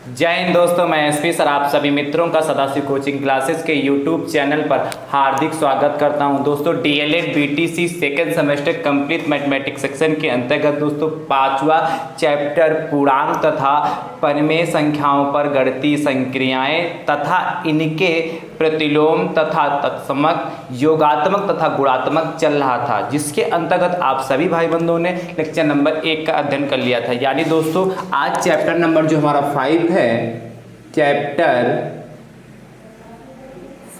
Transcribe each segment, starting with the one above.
जय हिंद दोस्तों, मैं एसपी सर आप सभी मित्रों का सदाशिव कोचिंग क्लासेस के यूट्यूब चैनल पर हार्दिक स्वागत करता हूं। दोस्तों DElEd BTC second semester complete mathematics section के अंतर्गत दोस्तों पांचवा चैप्टर पूर्णांक तथा परिमेय संख्याओं पर गणितीय संक्रियाएं तथा इनके प्रतिलोम तथा तत्समक योगात्मक तथा गुणात्मक चल रहा था, जिसके अंतर्गत आप सभी भाई बंधुओं ने लेक्चर नंबर 1 का अध्ययन कर लिया था। यानी दोस्तों आज चैप्टर नंबर जो हमारा 5 है, चैप्टर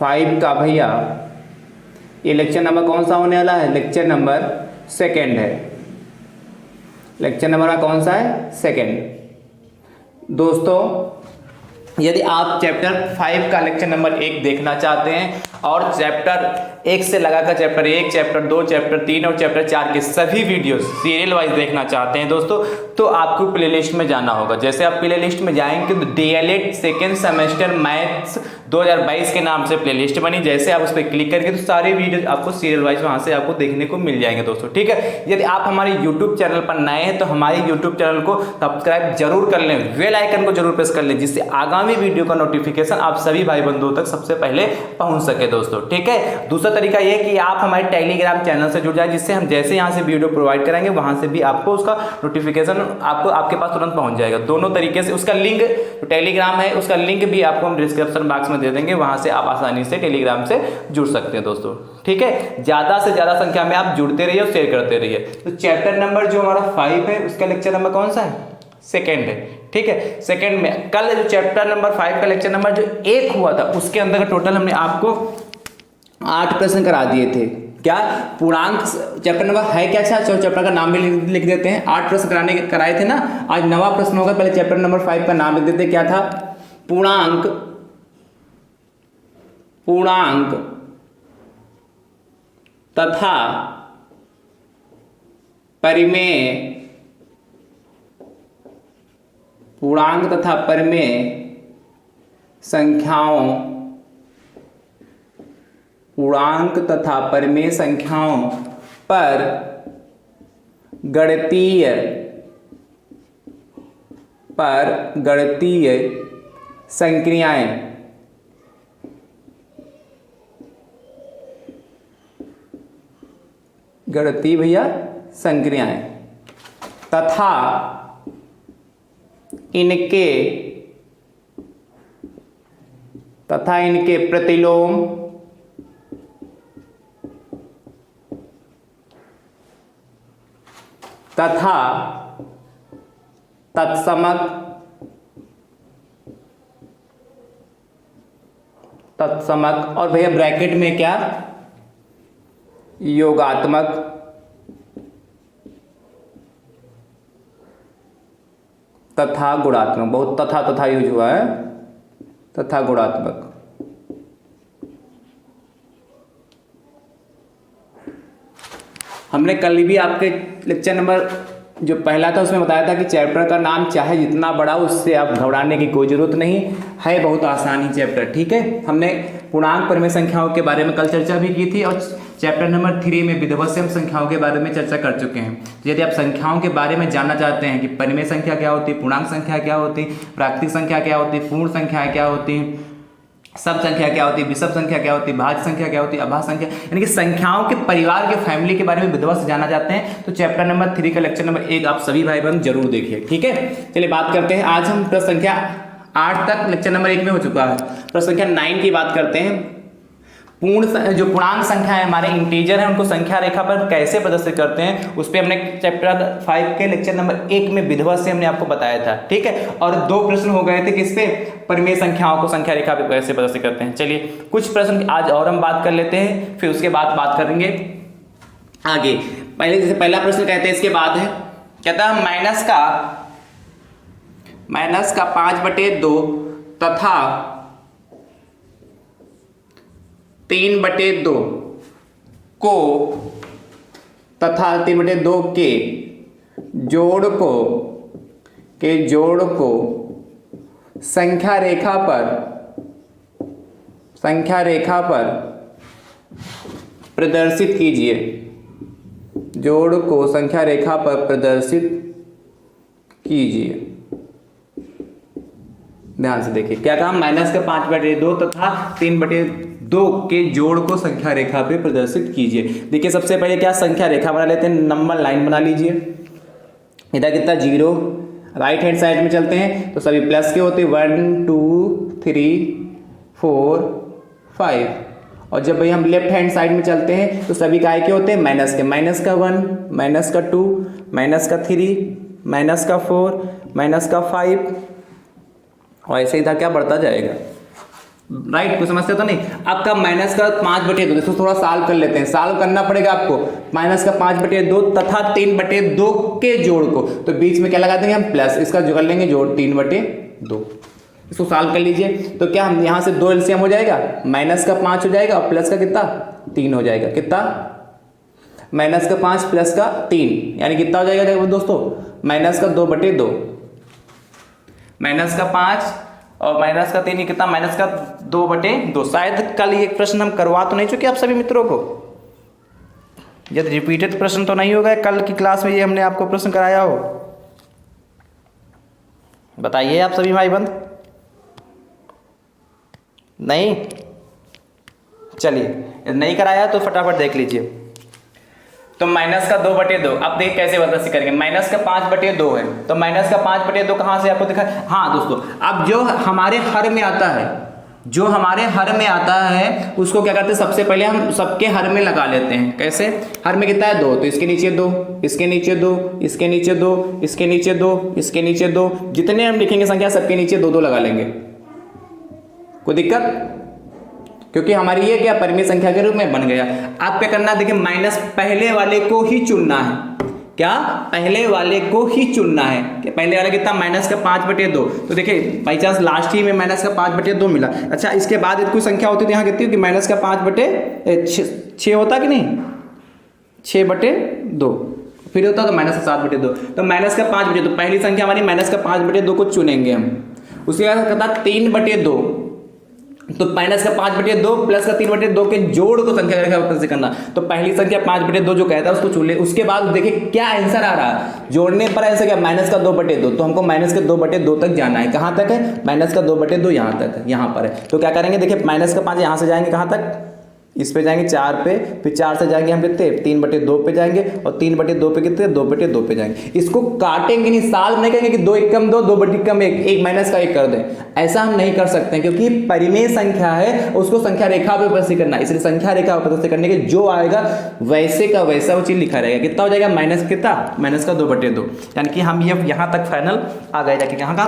5 का भैया ये लेक्चर नंबर कौन सा होने वाला है? लेक्चर नंबर 2 है। लेक्चर नंबर कौन सा है? 2। दोस्तों यदि आप चैप्टर 5 का लेक्चर नंबर 1 देखना चाहते हैं और चैप्टर 1 से लगाकर चैप्टर 1, चैप्टर 2, चैप्टर 3 और चैप्टर 4 के सभी वीडियो सीरियल वाइज देखना चाहते हैं दोस्तों, तो आपको प्लेलिस्ट में जाना होगा। जैसे आप प्लेलिस्ट में जाएंगे तो डीएलएड सेकेंड सेमेस्टर मैथ्स 2022 के नाम से प्लेलिस्ट बनी। जैसे आप उस पर क्लिक करेंगे तो सारे वीडियो आपको सीरियल वाइज वहाँ से आपको देखने को मिल जाएंगे दोस्तों, ठीक है। यदि आप हमारे यूट्यूब चैनल पर नए हैं तो हमारे यूट्यूब चैनल को सब्सक्राइब जरूर कर लें, बेल आइकन को जरूर प्रेस कर लें, जिससे आगामी वीडियो का नोटिफिकेशन आप सभी भाई बंधुओं तक सबसे पहले पहुंच सके दोस्तों, ठीक है। दूसरा तरीका यह कि आप हमारे टेलीग्राम चैनल से जुड़ जाए, जिससे हम जैसे यहाँ से वीडियो प्रोवाइड कराएंगे वहां से भी आपको उसका नोटिफिकेशन आपको आपके पास तुरंत पहुंच जाएगा। दोनों तरीके से उसका लिंक टेलीग्राम है, उसका लिंक भी आपको हम डिस्क्रिप्शन बॉक्स में दे देंगे, वहां से आप आसानी से टेलीग्राम से जुड़ सकते हैं दोस्तों, ठीक है। ज्यादा से ज्यादा संख्या में आप जुड़ते रहिए और शेयर करते रहिए। तो चैप्टर नंबर जो हमारा 5 है उसका लेक्चर नंबर कौन सा है? 2 है, ठीक है। सेकंड में कल जो चैप्टर नंबर 5 का लेक्चर नंबर जो 1 हुआ था उसके अंदर टोटल हमने आपको 8 प्रश्न करा दिए थे। क्या पूर्णांक चैप्टर नंबर है क्या? अच्छा चैप्टर का नाम भी लिख देते हैं। 8 प्रश्न कराए थे ना, आज 9वां प्रश्न होगा। पहले चैप्टर नंबर 5 का नाम लिख देते, क्या था? पूर्णांक तथा परिमेय, पूर्णांक तथा परिमेय संख्याओं, पूर्णांक तथा परिमेय संख्याओं पर गणितीय संक्रियाएं गणितीय भैया संक्रियाएं तथा इनके प्रतिलोम तथा तत्समक और भैया ब्रैकेट में क्या? योगात्मक तथा गुणात्मक। बहुत तथा यूज हुआ है, तथा गुणात्मक। हमने कल भी आपके लेक्चर नंबर जो पहला था उसमें बताया था कि चैप्टर का नाम चाहे जितना बड़ा उससे आप घबराने की कोई जरूरत नहीं है, बहुत आसानी चैप्टर, ठीक है। हमने पूर्णांक परिमेय संख्याओं के बारे में कल चर्चा भी की थी और चैप्टर नंबर 3 में विधिवत संख्याओं के बारे में चर्चा कर चुके हैं। तो यदि आप संख्याओं के बारे में जानना चाहते हैं कि परिमेय संख्या क्या होती है, पूर्णांक संख्या क्या होती है, प्राकृतिक संख्या क्या होती है, पूर्ण संख्या क्या होती है, सब संख्या क्या होती है, विषम संख्या क्या होती है, भाज्य संख्या क्या होती है, अभाज्य संख्या, यानी कि संख्याओं के परिवार के फैमिली के बारे में विधिवत से जानना चाहते हैं तो चैप्टर नंबर 3 का लेक्चर नंबर 1 आप सभी भाई बहन जरूर देखिए, ठीक है। चलिए बात करते हैं। आज हम प्रश्न संख्या 8 तक लेक्चर नंबर 1 में हो चुका है। प्रश्न संख्या 9 की बात करते हैं। जो पूर्णांक संख्या है, हमारे इंटीजर है, उनको संख्या रेखा पर कैसे प्रदर्शित करते हैं उस पर हमने चैप्टर 5 के लेक्चर नंबर 1 में विधिवत से हमने आपको बताया था, ठीक है। और 2 प्रश्न हो गए थे किस पे? परिमेय संख्याओं को संख्या रेखा पर कैसे प्रदर्शित करते हैं। चलिए कुछ प्रश्न आज और हम बात कर लेते हैं, फिर उसके बाद बात करेंगे आगे। पहले जैसे पहला प्रश्न कहते हैं, इसके बाद है कहता है माइनस का 5/2 तथा 3/2 को तथा 3/2 के जोड़ को संख्या रेखा पर प्रदर्शित कीजिए। जोड़ को संख्या रेखा पर प्रदर्शित कीजिए। ध्यान से देखिए क्या कहा, माइनस का 5/2 तथा 3/2 के जोड़ को संख्या रेखा पे प्रदर्शित कीजिए। देखिए सबसे पहले क्या संख्या रेखा बना लेते हैं, नंबर लाइन बना लीजिए। इधर कितना 0, राइट हैंड साइड में चलते हैं तो सभी प्लस के होते हैं, 1 2 3 4 5। और जब भाई हम लेफ्ट हैंड साइड में चलते हैं तो सभी काय के होते हैं, माइनस के। माइनस का 1, माइनस का 2, माइनस का 3, माइनस का 4, माइनस का 5, और ऐसे इधर क्या बढ़ता जाएगा, राइट। कोई समस्या तो नहीं। आपका माइनस का 5/2, इसको थोड़ा सॉल्व कर लेते हैं। सॉल्व करना पड़ेगा आपको, माइनस का 5/2 तथा 3/2 के जोड़ को, तो बीच में क्या लगा देंगे हम, प्लस, इसका जो कर लेंगे जोड़ 3/2। इसको सॉल्व कर लीजिए तो क्या हम यहाँ से 2 एलसीएम हो जाएगा, माइनस का 5 हो जाएगा और प्लस का कितना 3 हो जाएगा। कितना, माइनस का 5 प्लस का 3, यानी कितना हो जाएगा दोस्तों, माइनस का 2/2। माइनस का 5 और माइनस का 3 कितना, माइनस का 2/2। शायद कल ये प्रश्न हम करवा तो नहीं चुके आप सभी मित्रों को, यदि रिपीटेड प्रश्न तो नहीं होगा कल की क्लास में ये हमने आपको प्रश्न कराया हो, बताइए आप सभी भाई बंद। नहीं, चलिए नहीं कराया तो फटाफट देख लीजिए। तो माइनस का 2/2, अब देखिए कैसे बदल करेंगे। माइनस का 5/2 है, तो माइनस का 5/2 कहाँ से आपको दिखा, हाँ दोस्तों, अब जो हमारे हर में आता है, जो हमारे हर में आता है उसको क्या करते हैं, सबसे पहले हम सबके हर में लगा लेते हैं। कैसे, हर में कितना है 2, तो इसके नीचे 2, इसके नीचे 2, इसके नीचे 2, इसके नीचे 2, इसके नीचे 2, जितने हम लिखेंगे संख्या सबके नीचे 2 2 लगा लेंगे। कोई दिक्कत, क्योंकि हमारी ये क्या परिमेय संख्या के रूप में बन गया। आप क्या करना है, देखिए माइनस पहले वाले को ही चुनना है। क्या, पहले वाले को ही चुनना है। कि पहले वाला कितना, माइनस का 5/2, तो देखिए बाई चांस लास्ट ही में माइनस का 5/2 मिला। अच्छा, इसके बाद कोई संख्या होती है तो यहाँ कितनी होगी, माइनस का 5/6 होता कि नहीं, 6/2, फिर होता तो माइनस का 7/2, तो माइनस का 5/2, तो पहली संख्या हमारी माइनस का 5/2 को चुनेंगे हम। उसके बाद कहता 3/2, तो माइनस का 5/2 प्लस का 3/2 के जोड़ को संख्या रेखा से करना। तो पहली संख्या 5/2 जो कहता है उसको चुन ले। उसके बाद देखिए क्या आंसर आ रहा है, जोड़ने पर आंसर क्या, माइनस का 2/2, तो हमको माइनस के 2/2 तक जाना है। कहाँ तक है, माइनस का 2/2 यहाँ तक है, यहाँ पर है। तो क्या करेंगे, देखिए माइनस का 5 यहाँ से जाएंगे कहाँ तक, इस पे जाएंगे 4 पे, फिर 4 से जाएंगे हम कितने 3/2 पे जाएंगे, और 3/2 पे कितने 2/2 पे जाएंगे। इसको काटेंगे नहीं, साल नहीं कहेंगे कि 2 एकम 2, 2 बटी कम 1, 1 माइनस का 1 कर दें, ऐसा हम नहीं कर सकते हैं, क्योंकि परिमेय संख्या है, उसको संख्या रेखा पे प्रदर्शित करना है। इसलिए संख्या रेखा पे प्रदर्शित करने के जो आएगा वैसे का वैसा वो चीज लिखा रहेगा। कितना हो जाएगा, माइनस कितना, माइनस का 2/2, यानी कि हम ये यहाँ तक फाइनल आ गए, जाके यहाँ कहा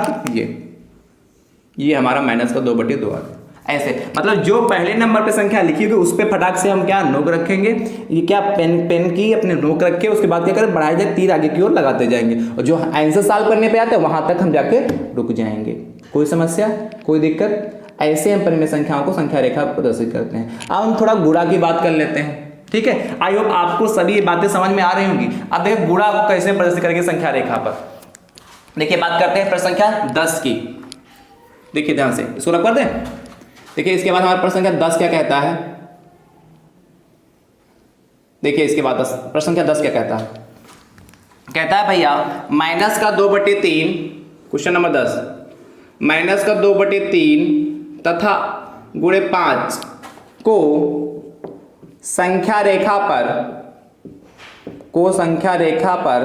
ये हमारा माइनस का 2/2 आ गया। ऐसे मतलब जो पहले नंबर पे संख्या लिखी होगी उस पे फटाक से हम क्या नोक रखेंगे, ये क्या पेन की अपने नोक रखे, उसके बाद क्या करें, बढ़ाए जाए तीर आगे की ओर लगाते जाएंगे, और जो आंसर सॉल्व करने पे आते हैं वहां तक हम जाके रुक जाएंगे। कोई समस्या, कोई दिक्कत, ऐसे हम परिमेय संख्याओं को संख्या रेखा प्रदर्शित करते हैं। अब हम थोड़ा गुणा की बात कर लेते हैं, ठीक है। आई होप आपको सभी बातें समझ में आ रही होंगी। अब देखिए गुणा को कैसे प्रदर्शित करेंगे संख्या रेखा पर। देखिए बात करते हैं प्रश्न संख्या 10 की। देखिए ध्यान से इसको रख कर दें। देखिए इसके बाद हमारा प्रश्न संख्या 10 क्या कहता है, देखिए इसके बाद प्रश्न संख्या 10 क्या कहता है, कहता है भैया माइनस का 2/3, क्वेश्चन नंबर 10, माइनस का 2/3 तथा गुणे 5 को संख्या रेखा पर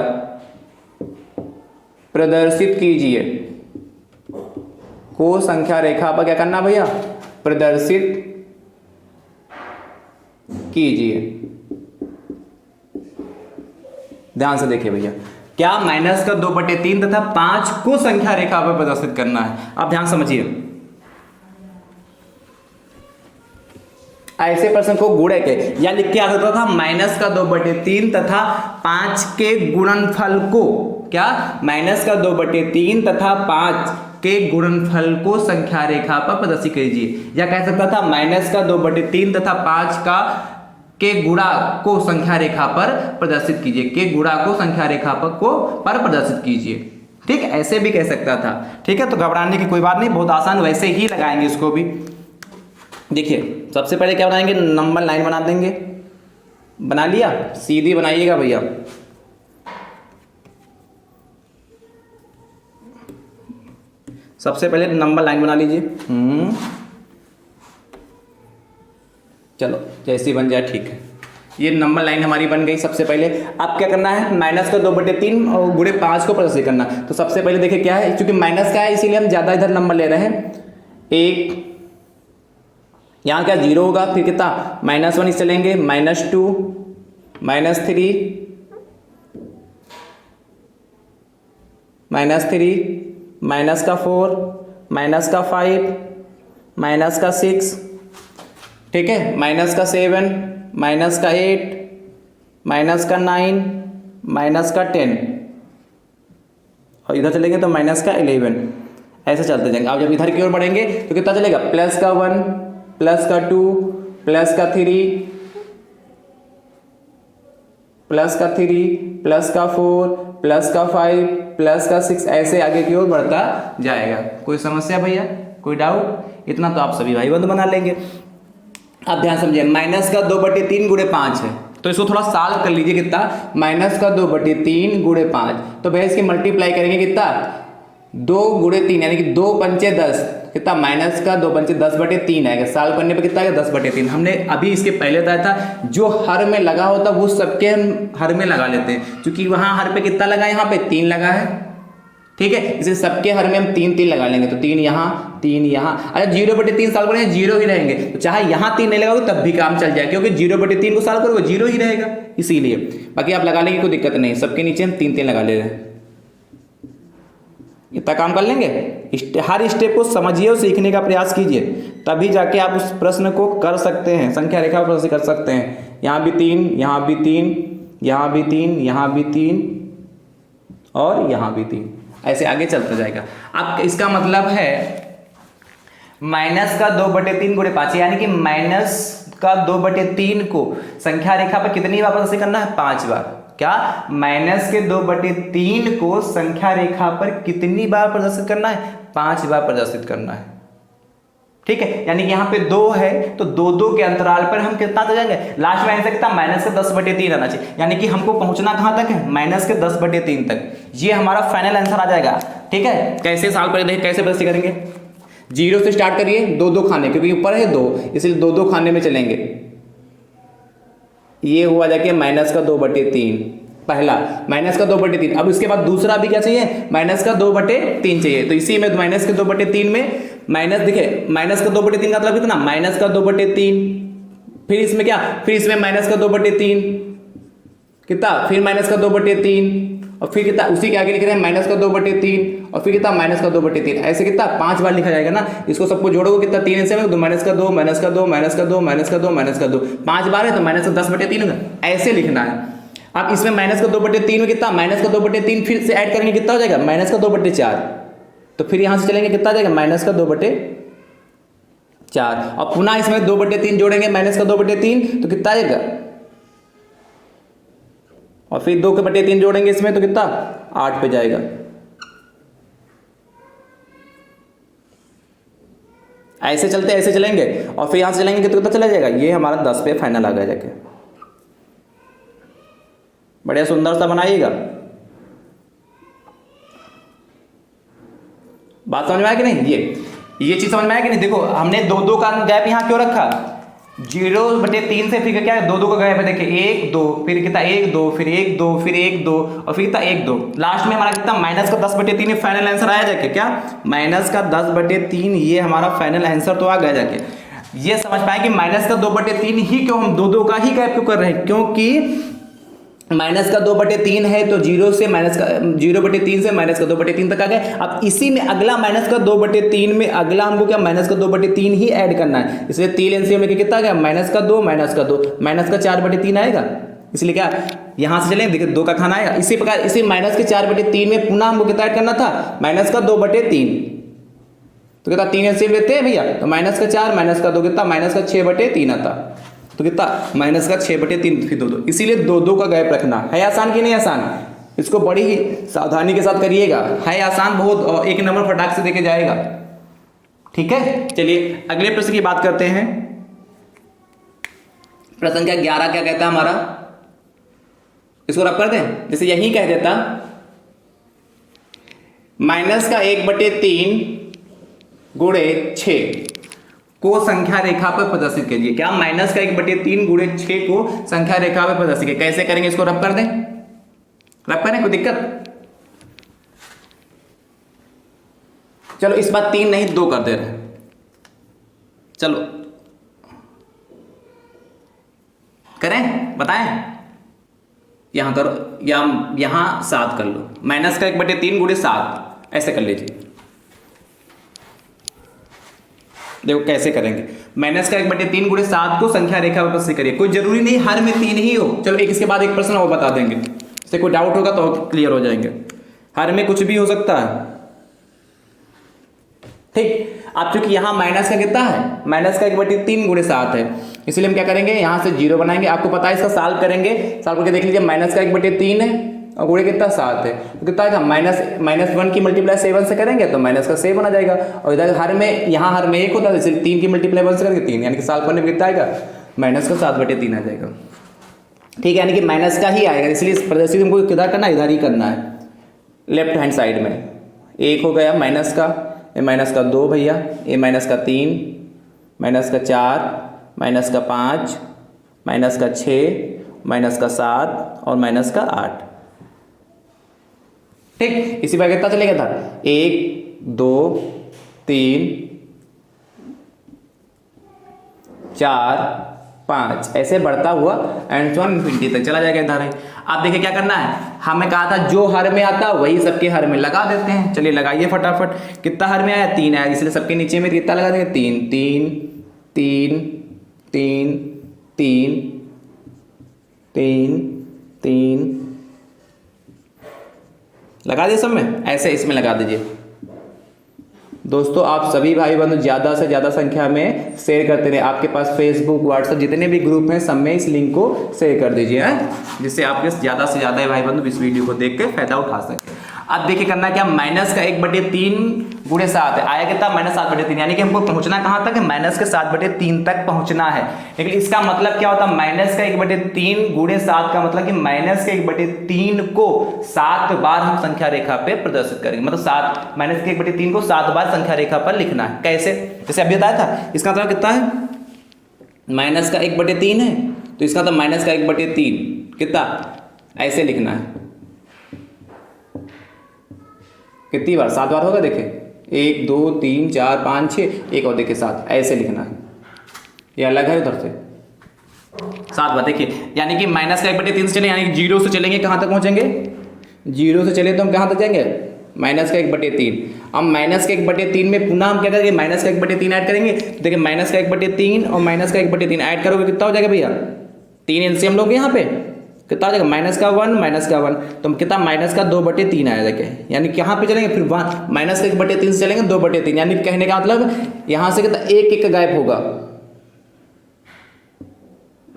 प्रदर्शित कीजिए। को संख्या रेखा पर क्या करना भैया, प्रदर्शित कीजिए। ध्यान से देखिए भैया, क्या माइनस का 2/3 तथा 5 को संख्या रेखा पर प्रदर्शित करना है। आप ध्यान समझिए, ऐसे प्रश्न को गुणे के या लिख के आ सकता था माइनस का 2/3 तथा 5 के गुणनफल को, क्या माइनस का 2/3 तथा 5 के गुणनफल को संख्या रेखा पर प्रदर्शित कीजिए, या कह सकता था माइनस का 2/3 तथा 5 का के गुणा को संख्या रेखा पर प्रदर्शित कीजिए, के गुणा को संख्या रेखा पर प्रदर्शित कीजिए। ठीक है, ऐसे भी कह सकता था। ठीक है, तो घबराने की कोई बात नहीं, बहुत आसान, वैसे ही लगाएंगे इसको भी। देखिए सबसे पहले क्या बनाएंगे, नंबर लाइन बना देंगे। बना लिया, सीधी बनाइएगा भैया। सबसे पहले नंबर लाइन बना लीजिए। चलो जैसी बन जाए ठीक है। ये नंबर लाइन हमारी बन गई। सबसे पहले अब क्या करना है, माइनस का 2/3 और गुणे 5 को प्रदर्शित करना। तो सबसे पहले देखिए क्या है, क्योंकि माइनस का है इसीलिए हम ज़्यादा इधर नंबर ले रहे हैं। 1 यहाँ क्या 0 होगा, फिर कितना -1 इस चलेंगे, -2 -3 -4 -5 -6, ठीक है, -7 -8 -9 -10 और इधर चलेंगे तो -11। ऐसे चलते जाएंगे। अब जब इधर की ओर बढ़ेंगे तो कितना चलेगा, +1 +2 +3 +4 +5 +6 ऐसे आगे की ओर बढ़ता जाएगा। कोई समस्या भैया, कोई डाउट? इतना तो आप सभी भाई बंधु बना लेंगे। अब ध्यान समझिए, माइनस का 2/3 गुणे 5 है, तो इसको थोड़ा सॉल्व कर लीजिए। कितना, माइनस का 2/3 गुणे 5, तो भैया इसकी मल्टीप्लाई करेंगे कितना, 2 गुणे 3 यानी कि 2 पंचे 10, कितना माइनस का 2 पंचे 10/3 आएगा। सॉल्व करने पे कितना आएगा, 10/3। हमने अभी इसके पहले बताया था जो हर में लगा होता वो सबके हम हर में लगा लेते हैं, क्योंकि वहां हर पे कितना लगा है, यहाँ पे 3 लगा है, ठीक है, इसे सबके हर में हम 3 लगा लेंगे। तो 3 यहाँ 3 यहाँ, अरे 0/3 सॉल्व करेंगे 0 ही रहेंगे, तो चाहे यहाँ 3 नहीं लगाओगे तब भी काम चल जाए, क्योंकि 0/3 को सॉल्व करोगे 0 ही रहेगा, इसीलिए। बाकी आप लगा लेंगे कोई दिक्कत नहीं, सबके नीचे हम 3 लगा ले रहे हैं। इतना काम कर लेंगे। हर स्टेप को समझिए और सीखने का प्रयास कीजिए, तभी जाके आप उस प्रश्न को कर सकते हैं, संख्या रेखा पर प्रश्न कर सकते हैं। यहाँ भी 3, यहाँ भी 3, यहाँ भी 3, यहाँ भी 3 और यहाँ भी 3, ऐसे आगे चलता जाएगा। अब इसका मतलब है माइनस का 2/3 गुणे 5, यानी कि माइनस का 2/3 को संख्या रेखा पर कितनी बार प्रदर्शित करना है, 5 बार। क्या, माइनस के 2/3 को संख्या रेखा पर कितनी बार प्रदर्शित करना है, 5 बार प्रदर्शित करना है, ठीक है। यानी कि यहाँ पे 2 है तो 2 के अंतराल पर हम कितना तक जाएंगे, लास्ट में आंसर कितना, माइनस के 10/3 आना चाहिए, यानी कि हमको पहुंचना कहां तक है, माइनस के 10/3 तक। ये हमारा फाइनल आंसर आ जाएगा, ठीक है। कैसे सॉल्व करेंगे, कैसे प्रदर्शित करेंगे, 0 से स्टार्ट करिए, 2 खाने, क्योंकि ऊपर है 2 इसलिए 2 खाने में चलेंगे। ये हुआ जाके माइनस का 2/3, पहला माइनस का 2/3। अब इसके बाद दूसरा भी क्या चाहिए, माइनस का 2/3 चाहिए। तो इसी में माइनस के 2/3 में माइनस, देखिए माइनस का 2/3 का मतलब कितना, माइनस का 2/3, फिर इसमें क्या, फिर इसमें माइनस का 2/3 कितना, फिर माइनस का 2/3 और फिर कितना, उसी के आगे लिख रहे हैं माइनस का 2/3 और फिर कितना, माइनस का 2/3। ऐसे कितना 5 बार लिखा जाएगा ना। इसको सबको जोड़ोगे कितना, 3 से माइनस का 2 माइनस का 2 माइनस का 2 माइनस का 2 माइनस का 2, 5 बार है तो माइनस का 10/3 होगा, ऐसे लिखना है। अब इसमें माइनस का 2/3 में कितना, माइनस का 2/3 फिर से ऐड करेंगे कितना हो जाएगा, माइनस का 2/4, तो फिर यहां से चलेंगे कितना आ जाएगा, माइनस का 2/4 और पुनः इसमें 2/3 जोड़ेंगे, माइनस का 2/3 तो कितना आएगा, और फिर 2/3 जोड़ेंगे इसमें तो कितना 8 पे जाएगा। ऐसे चलते ऐसे चलेंगे और फिर यहां से चलेंगे तो कितना चला जाएगा, ये हमारा 10 पे फाइनल आ गया जाके। बढ़िया सुंदर सा बनाइएगा। बात समझ में आया कि नहीं, ये चीज समझ में आया कि नहीं। देखो हमने 2 का गैप यहाँ क्यों रखा, 0/3 से फिर क्या है, 2 का गैप है, देखिए 1 2 फिर कितना 1 2 फिर 1 2 फिर 1 2 और फिर कितना 1 2, लास्ट में हमारा कितना माइनस का 10/3 फाइनल आंसर आया जाके। क्या, माइनस का 10/3, ये हमारा फाइनल आंसर तो आ गया जाके। ये समझ पाए कि माइनस का 2/3 ही क्यों हम 2 का ही गैप क्यों कर रहे हैं, क्योंकि माइनस का 2/3 है तो 0 से माइनस का 0/3 से माइनस का 2/3 तक आ गए। अब इसी में अगला माइनस का 2/3 में अगला हमको क्या, माइनस का 2/3 ही ऐड करना है, इसलिए 3 एलसीएम लेके कितना आ गया, माइनस का 2 माइनस का 2 माइनस का 4/3 आएगा। इसलिए क्या, यहां से चलेंगे, देखिए 2 का खाना आएगा। इसी प्रकार इसी माइनस के 4/3 में पुनः हमको कितना ऐड करना था, माइनस का 2/3, तो कितना 3 एलसीएम लेते हैं भैया, तो माइनस का 4 माइनस का 2 कितना, माइनस का 6/3 आता, तो कितना माइनस का 6/3 फिर 2 इसीलिए 2 का गैप रखना है। आसान कि नहीं आसान, इसको बड़ी ही सावधानी के साथ करिएगा, है आसान बहुत, और 1 नंबर फटाक से देके जाएगा, ठीक है। चलिए अगले प्रश्न की बात करते हैं। प्रश्न संख्या 11 क्या कहता है हमारा, इसको रब कर दें, जैसे यही कह देता माइनस का 1/3 गुणे 6 को संख्या रेखा पर प्रदर्शित कीजिए। क्या माइनस का 1/3 गुणे 6 को संख्या रेखा पर प्रदर्शित कीजिए। कैसे करेंगे इसको, रब कर दें, रब करें, कोई दिक्कत? चलो इस बार 3 नहीं 2 कर दे रहे, चलो करें, बताएं। यहां करो या यहां 7 कर लो, माइनस का 1/3 गुणे 7 ऐसे कर लीजिए। देखो कैसे करेंगे, माइनस का 1/3 गुणे 7 को संख्या रेखा पर प्रदर्शित करिए। कोई जरूरी नहीं हर में 3 ही हो, चलो एक इसके बाद एक प्रश्न और बता देंगे, इससे कोई डाउट होगा तो क्लियर हो जाएंगे। हर में कुछ भी हो सकता है, ठीक। अब चूंकि यहाँ माइनस का कितना है, माइनस का 1/3 गुणे 7 है, इसलिए हम क्या करेंगे, यहाँ से 0 बनाएंगे। आपको पता है इसका साल्व करेंगे, साल्व करके देख लीजिए, माइनस का 1/3 है और गुणे कितना 7 है, तो कितना आएगा, -1 की मल्टीप्लाई 7 से करेंगे तो माइनस का 7 आ जाएगा। और इधर हर में, यहाँ हर में 1 होता है, इसलिए 3 की मल्टीप्लाई 1 से करेंगे 3, यानी कि साल्व करने में कितना आएगा, माइनस का 7/3 आ जाएगा, ठीक है। यानी कि माइनस का ही आएगा, इसलिए प्रदर्शित हमको किधर करना है, इधर ही करना है, लेफ्ट हैंड साइड में। 1 हो गया माइनस का, ये माइनस का 2 भैया, ये माइनस का 3, माइनस का 4, माइनस का 5, माइनस का 6, माइनस का 7 और माइनस का 8, ठीक। इसी बार कितना चलेगा था, 1 2 3 4 5 ऐसे बढ़ता हुआ एंड इन्फिनिटी तक चला जाएगा इधर। आप देखिए क्या करना है, हमें कहा था जो हर में आता वही सबके हर में लगा देते हैं। चलिए लगाइए फटाफट। कितना हर में आया, 3 आया, इसलिए सबके नीचे में कितना लगा देंगे, 3 3 3 3 3 3 3 लगा दिए सब में, ऐसे इसमें लगा दीजिए। दोस्तों आप सभी भाई बंधु ज़्यादा से ज़्यादा संख्या में शेयर करते रहे। आपके पास फेसबुक व्हाट्सएप जितने भी ग्रुप हैं सब में इस लिंक को शेयर कर दीजिए, जिससे आपके ज़्यादा से ज़्यादा भाई बंधु इस वीडियो को देख के फायदा उठा सकें। अब देखिए करना क्या, माइनस का 1/3 गुणे 7 है, आया कितना, -7/3, यानी कि हमको पहुंचना कहाँ तक है, माइनस के 7/3 तक पहुंचना है। लेकिन इसका मतलब क्या होता है, माइनस का 1/3 गुणे 7 का मतलब कि माइनस के 1/3 को 7 बार हम संख्या रेखा पे प्रदर्शित करेंगे। मतलब 7 माइनस के 1/3 को 7 बार संख्या रेखा पर लिखना है। कैसे, जैसे अभी बताया था, इसका मतलब कितना है, माइनस का 1/3 है, तो इसका मतलब माइनस का 1/3 कितना, ऐसे लिखना है। कितनी बार, 7 बार होगा, देखिए 1 2 3 4 5 6, एक और देखिए 7, ऐसे लिखना है। ये अलग है उधर से 7 बार, देखिए यानी कि माइनस का 1/3 से चले, यानी कि 0 से चलेंगे कहाँ तक पहुँचेंगे, 0 से चले तो हम कहाँ तक जाएंगे, माइनस का 1/3। हम माइनस के 1/3 में पुनः हम क्या करेंगे, माइनस का 1/3 ऐड करेंगे। देखिए माइनस का 1/3 और माइनस का 1/3 ऐड करोगे कितना हो जाएगा भैया, 3 एलसीएम लोगे यहाँ पे कितना आ जाएगा, माइनस का 1 माइनस का 1, तो कितना माइनस का 2/3 आया देखिए। यानी कि यहाँ पे चलेंगे फिर माइनस का 1/3 से चलेंगे 2/3, यानी कहने का मतलब यहाँ से कितना 1 1 गायब होगा।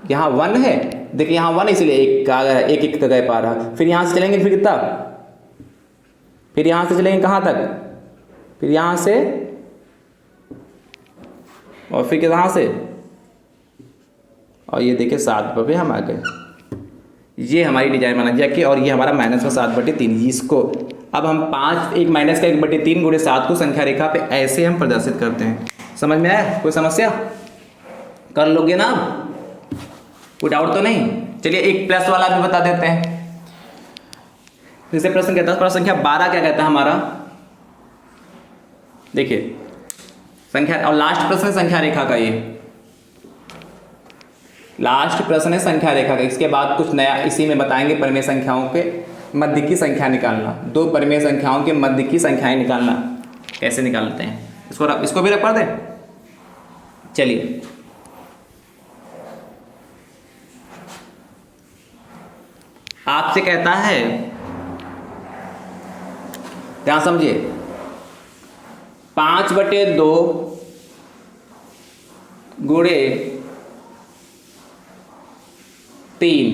यहाँ 1 है, देखिए यहाँ 1 इसलिए 1 आ गया, 1 1 गायब आ रहा। फिर यहाँ से चलेंगे फिर कितना, फिर यहाँ से चलेंगे कहाँ तक, फिर यहाँ से और फिर यहाँ से, और ये देखिए 7 पे हम आ गए। ये हमारी डिजाइन बना जाके, और ये हमारा माइनस का 7/3। इसको अब हम 1 माइनस का 1/3 गुणे 7 को संख्या रेखा पे ऐसे हम प्रदर्शित करते हैं। समझ में आया, कोई समस्या, कर लोगे ना, कोई डाउट तो नहीं। चलिए एक प्लस वाला भी बता देते हैं। जैसे प्रश्न कहता है, प्रश्न संख्या 12 क्या कहता है हमारा, देखिए संख्या, और लास्ट प्रश्न संख्या रेखा का, ये लास्ट प्रश्न है संख्या रेखा का। इसके बाद कुछ नया इसी में बताएंगे, परिमेय संख्याओं के मध्य की संख्या निकालना, 2 परिमेय संख्याओं के मध्य की संख्याएं निकालना कैसे निकालते हैं, इसको भी रख पा दें। चलिए आपसे कहता है, ध्यान समझिए, 5/2 गुणे 3,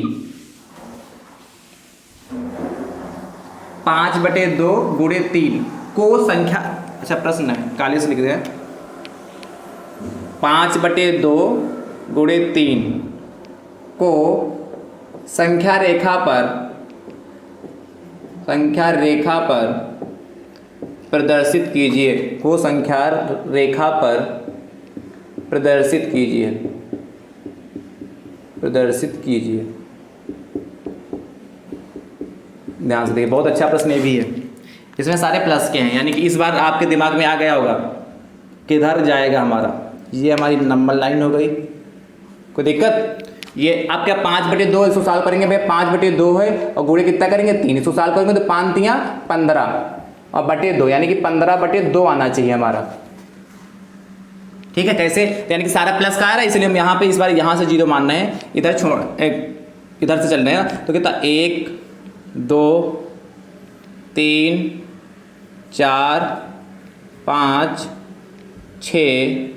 5/2 गुणे 3 को संख्या, अच्छा प्रश्न है काले से लिख दिया, 5/2 गुणे 3 को संख्या रेखा पर प्रदर्शित कीजिए, को संख्या रेखा पर प्रदर्शित कीजिए, प्रदर्शित कीजिए। ध्यान से देखिए, बहुत अच्छा प्रश्न ये भी है, इसमें सारे प्लस के हैं, यानी कि इस बार आपके दिमाग में आ गया होगा किधर जाएगा हमारा। ये हमारी नंबर लाइन हो गई, कोई दिक्कत? ये आप क्या 5/2 इसको सॉल्व करेंगे भैया, 5/2 है और गुणे कितना करेंगे 3, इसको सॉल्व करेंगे तो 5 तियां 15 और बटे 2 यानी कि 15/2 आना चाहिए हमारा। ठीक है, कैसे? यानी कि सारा प्लस का आ रहा है, इसलिए हम यहाँ पे इस बार यहाँ से 0 मानना है, इधर छोड़ इधर से चल रहे हैं। तो कितना 1 2 3 4 5 6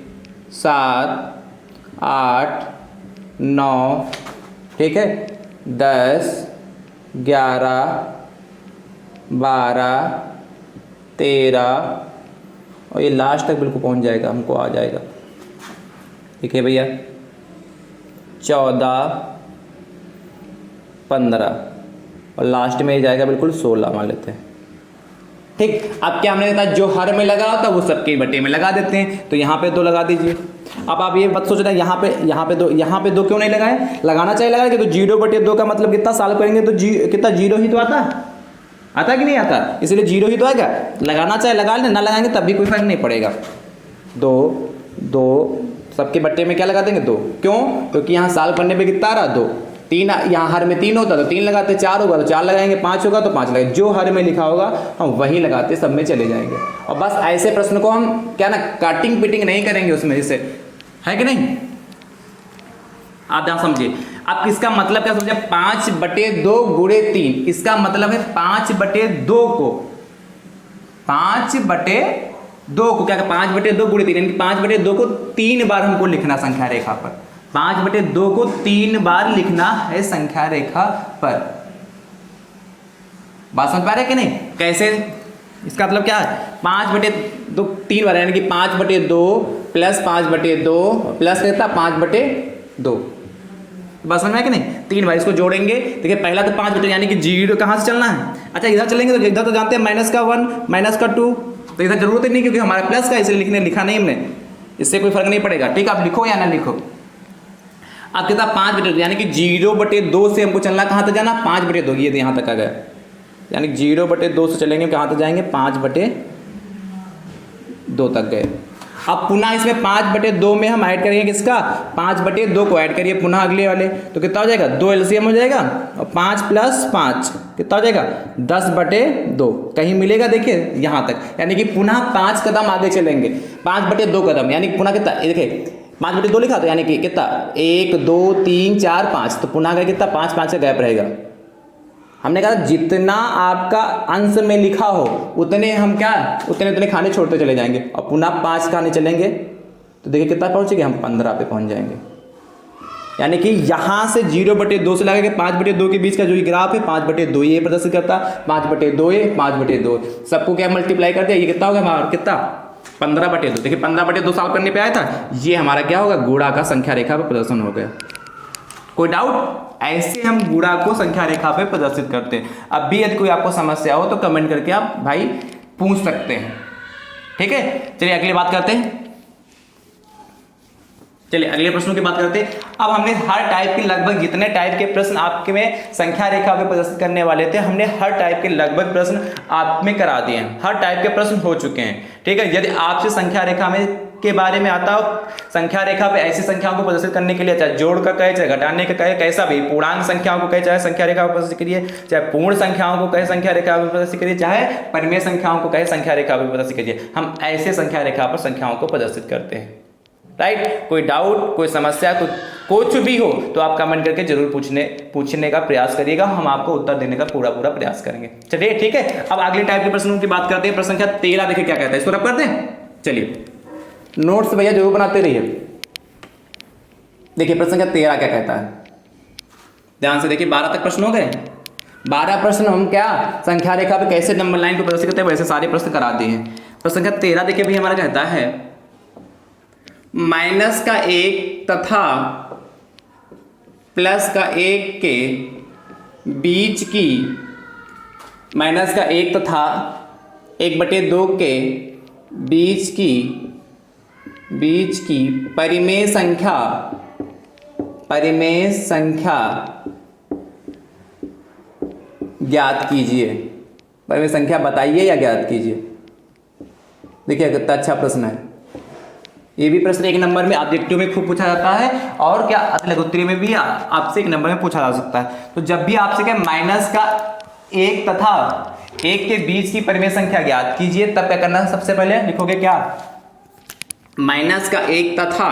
7 8 9, ठीक है, 10 11 12 13 और ये लास्ट तक बिल्कुल पहुंच जाएगा, हमको आ जाएगा। ठीक है भैया, 14 15 और लास्ट में जाएगा बिल्कुल 16 मान लेते हैं। ठीक, अब क्या हमने देखा, जो हर में लगा होता है वो सबके बटे में लगा देते हैं, तो यहाँ पे 2 लगा दीजिए। अब आप ये मत सोचना यहाँ पे 2 क्यों नहीं लगाए, लगाना चाहिए, लगाएंगे तो 0/2 का मतलब कितना सॉल्व करेंगे तो कितना 0 ही तो आता कि नहीं आता, इसलिए 0 ही तो आएगा। लगाना चाहे लगा लें, ना लगाएंगे तब भी कोई फर्क नहीं पड़ेगा। 2 सबके बट्टे में क्या लगा देंगे 2, क्यों? क्योंकि यहाँ सॉल्व करने पे कितना आ रहा 2, 3 यहाँ हर में 3 होता तो 3 लगाते, 4 होगा तो 4 लगाएंगे, 5 होगा तो 5 लगाएंगे, जो हर में लिखा होगा हम वही लगाते, सब में चले जाएंगे। और बस ऐसे प्रश्न को हम क्या ना काटिंग पिटिंग नहीं करेंगे उसमें, जैसे है कि नहीं, आप ध्यान समझिए। अब इसका मतलब क्या समझे, 5/2 गुणे 3, इसका मतलब है 5/2 को 5/2 को क्या 5/2 गुणे 3 यानी 5/2 को 3 बार हमको लिखना संख्या रेखा पर, 5/2 को 3 बार लिखना है संख्या रेखा पर। बात समझ पा रहे हैं कि नहीं? कैसे? इसका मतलब क्या है, 5/2 3 बार यानी कि 5/2 प्लस 5/2 प्लस कितना 5/2। बात समझ में है कि नहीं? 3 बार इसको जोड़ेंगे। देखिए पहला तो 5/2 यानी कि 0 कहाँ से चलना है, अच्छा इधर चलेंगे तो इधर तो जानते हैं -1 -2, तो इधर जरूरत ही नहीं क्योंकि हमारा प्लस का इसलिए लिखा नहीं हमने, इससे कोई फर्क नहीं पड़ेगा। ठीक, आप लिखो या ना लिखो। अब कितना 5/2 यानी कि 0/2 से हमको चलना कहाँ तक जाना 5/2, ये यहाँ तक आ गया, यानी 0/2 से चलेंगे कहाँ तक जाएंगे 5/2 तक गए। अब पुनः इसमें 5/2 में हम ऐड करेंगे किसका 5/2 को ऐड करिए पुनः अगले वाले, तो कितना हो जाएगा 2 LCM हो जाएगा और 5 + 5 कितना हो जाएगा 10/2 कहीं मिलेगा, देखिए यहाँ तक, यानी कि पुनः 5 कदम आगे चलेंगे, 5/2 कदम यानी पुनः कितना, देखिए 5/2 लिखा तो यानी कि कितना 1 2 3 4 5, तो पुनः कितना 5 5 का गैप रहेगा। हमने कहा जितना आपका अंश में लिखा हो उतने हम क्या उतने खाने छोड़ते चले जाएंगे और पुनः 5 खाने चलेंगे, तो देखिए कितना पहुंचेंगे हम 15 पे पहुंच जाएंगे। यानी कि यहाँ से 0/2 से लगा के 5/2 के बीच का जो ग्राफ है 5/2 ये प्रदर्शित करता, 5/2 ये 5/2 सबको क्या मल्टीप्लाई कर दिया, ये कितना होगा हमारा कितना 15/2। देखिए 15/2 सॉल्व करने पे आया था, ये हमारा क्या होगा गुणा का संख्या रेखा पर प्रदर्शन हो गया। कोई डाउट? ऐसे हम गुणा को संख्या रेखा पे प्रदर्शित करते हैं। अब भी यदि कोई आपको समस्या हो तो कमेंट करके आप भाई पूछ सकते हैं। ठीक है, चलिए अगली बात करते हैं। चलिए अगले प्रश्नों की बात करते हैं। अब हमने हर टाइप के लगभग जितने टाइप के प्रश्न आपके में संख्या रेखा पे प्रदर्शित करने वाले थे, हमने हर टाइप के लगभग प्रश्न आप में करा दिए हैं, हर टाइप के प्रश्न हो चुके हैं। ठीक है, यदि आपसे संख्या रेखा में के बारे में आता हो, संख्या रेखा पे ऐसी संख्याओं को प्रदर्शित करने के लिए चाहे जोड़ का कहे चाहे घटाने का कहे, कैसा भी पूर्णांक संख्याओं को कहे चाहे संख्या रेखा को प्रदर्शित करिए, चाहे पूर्ण संख्याओं को कहे संख्या रेखा पर प्रदर्शित करिए, चाहे परिमेय संख्याओं को कहे संख्या रेखा पर प्रदर्शित करिए, हम ऐसे संख्या रेखा पर संख्याओं को प्रदर्शित करते हैं। राइट, कोई डाउट कोई समस्या कुछ भी हो तो आप कमेंट करके जरूर पूछने का प्रयास करिएगा, हम आपको उत्तर देने का पूरा प्रयास करेंगे। चलिए ठीक है, अब अगले टाइप के प्रश्नों की बात करते हैं। प्रश्न संख्या 13 देखिए क्या कहता है, इसको रब कर दें। चलिए नोट्स भैया जरूर बनाते रहिए। देखिए प्रश्न संख्या 13 क्या कहता है, ध्यान से देखिए। 12 तक प्रश्न हो गए, 12 प्रश्न हम क्या संख्या रेखा पे कैसे नंबर लाइन को प्रदर्शित करते हैं वैसे सारे प्रश्न करा दिए हैं। प्रश्न संख्या 13 देखिए भैया हमारा कहता है -1 तथा +1 के बीच की -1 तथा 1/2 के बीच की परिमेय संख्या ज्ञात कीजिए। परिमेय संख्या बताइए या ज्ञात कीजिए। देखिए कितना अच्छा प्रश्न है। ये भी प्रश्न 1 नंबर में ऑब्जेक्टिव में खूब पूछा जाता है, और क्या लघुत्तरी में भी आपसे 1 नंबर में पूछा जा सकता है। तो जब भी आपसे क्या माइनस का 1 तथा 1 के बीच की परिमेय संख्या ज्ञात कीजिए, तब क्या करना है? सबसे पहले लिखोगे क्या? माइनस का 1 तथा